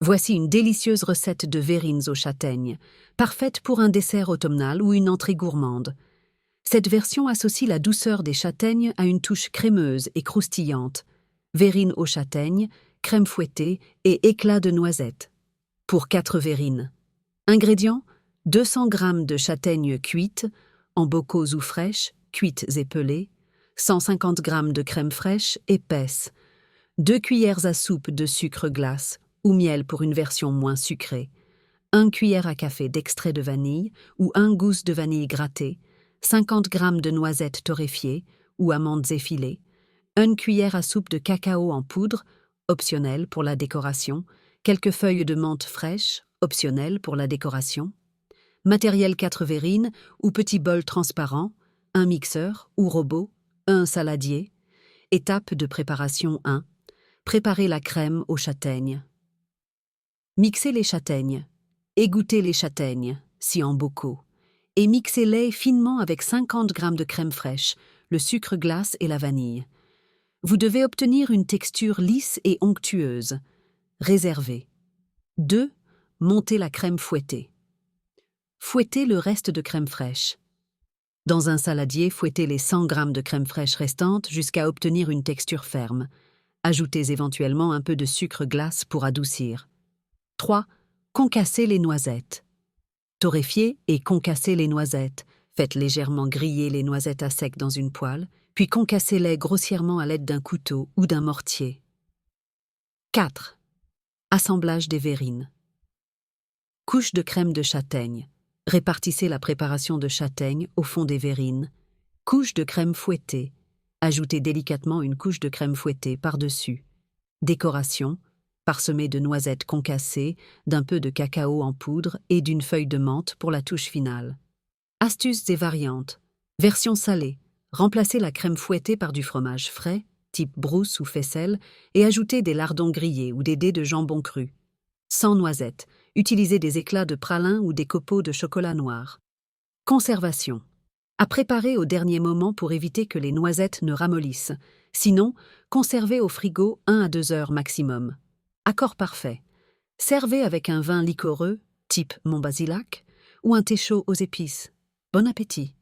Voici une délicieuse recette de verrines aux châtaignes, parfaite pour un dessert automnal ou une entrée gourmande. Cette version associe la douceur des châtaignes à une touche crémeuse et croustillante. Verrines aux châtaignes, crème fouettée et éclat de noisettes. Pour 4 verrines. Ingrédients: 200 g de châtaignes cuites, en bocaux ou fraîches, cuites et pelées, 150 g de crème fraîche, épaisse, 2 cuillères à soupe de sucre glace ou miel pour une version moins sucrée, 1 cuillère à café d'extrait de vanille ou 1 gousse de vanille grattée, 50 g de noisettes torréfiées ou amandes effilées, 1 cuillère à soupe de cacao en poudre, optionnel pour la décoration, quelques feuilles de menthe fraîches, optionnel pour la décoration, matériel 4 verrines ou petit bol transparent, un mixeur ou robot, un saladier. Étape de préparation 1. Préparer la crème aux châtaignes. Mixez les châtaignes. Égouttez les châtaignes, si en bocaux, et mixez-les finement avec 50 g de crème fraîche, le sucre glace et la vanille. Vous devez obtenir une texture lisse et onctueuse. Réservez. 2. Montez la crème fouettée. Fouettez le reste de crème fraîche. Dans un saladier, fouettez les 100 g de crème fraîche restantes jusqu'à obtenir une texture ferme. Ajoutez éventuellement un peu de sucre glace pour adoucir. 3. Concassez les noisettes. Torréfiez et concassez les noisettes. Faites légèrement griller les noisettes à sec dans une poêle, puis concassez-les grossièrement à l'aide d'un couteau ou d'un mortier. 4. Assemblage des verrines. Couche de crème de châtaigne. Répartissez la préparation de châtaigne au fond des verrines. Couche de crème fouettée. Ajoutez délicatement une couche de crème fouettée par-dessus. Décoration: parsemée de noisettes concassées, d'un peu de cacao en poudre et d'une feuille de menthe pour la touche finale. Astuces et variantes. Version salée. Remplacez la crème fouettée par du fromage frais, type brousse ou faisselle, et ajoutez des lardons grillés ou des dés de jambon cru. Sans noisettes. Utilisez des éclats de pralin ou des copeaux de chocolat noir. Conservation. À préparer au dernier moment pour éviter que les noisettes ne ramollissent. Sinon, conservez au frigo 1 à 2 heures maximum. Accord parfait. Servez avec un vin liquoreux, type Montbazillac, ou un thé chaud aux épices. Bon appétit!